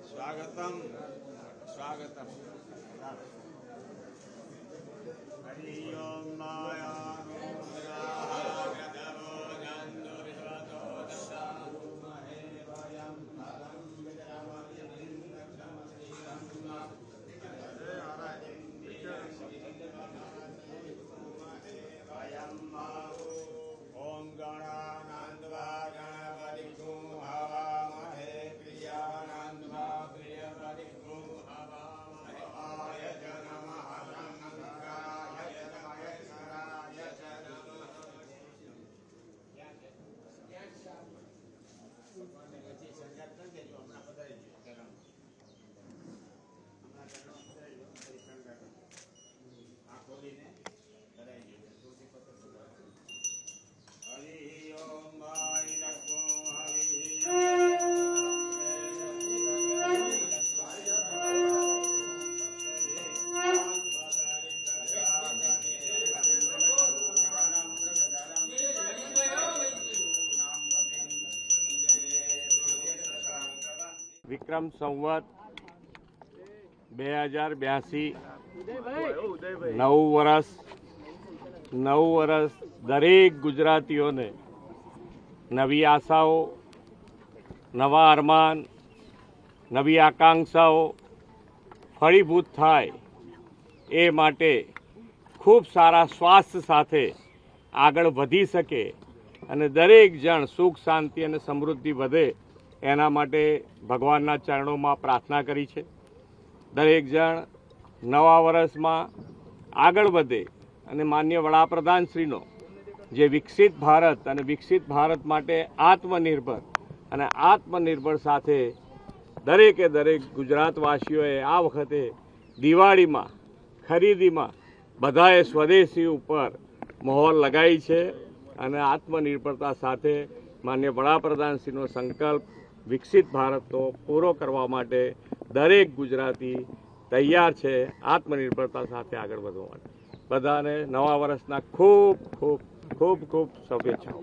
स्वागतम स्वागतम। हरि ओम વિક્રમ સંવત 2082 નવ વર્ષ દરેક ગુજરાતીઓને નવી આશાઓ, નવા અરમાન, નવી આકાંક્ષાઓ ફળીભૂત થાય એ માટે ખૂબ સારા સ્વાસ્થ્ય સાથે આગળ વધી શકે અને દરેક જણ સુખ, શાંતિ અને સમૃદ્ધિ વધે એના માટે ભગવાનના ચરણોમાં પ્રાર્થના કરી છે। દરેક જણ નવા વર્ષમાં આગળ વધે અને માનનીય વડાપ્રધાનશ્રીનો જે વિકસિત ભારત અને વિકસિત ભારત માટે આત્મનિર્ભર સાથે દરેકે દરેક ગુજરાતવાસીઓએ આ વખતે દિવાળીમાં ખરીદીમાં બધાએ સ્વદેશી ઉપર મહોર લગાવી છે અને આત્મનિર્ભરતા સાથે માનનીય વડાપ્રધાનશ્રીનો સંકલ્પ વિકસિત ભારતનો પૂરો કરવા માટે દરેક ગુજરાતી તૈયાર છે આત્મનિર્ભરતા સાથે આગળ વધવા માટે। બધાને નવા વર્ષના ખૂબ ખૂબ ખૂબ ખૂબ શુભેચ્છાઓ।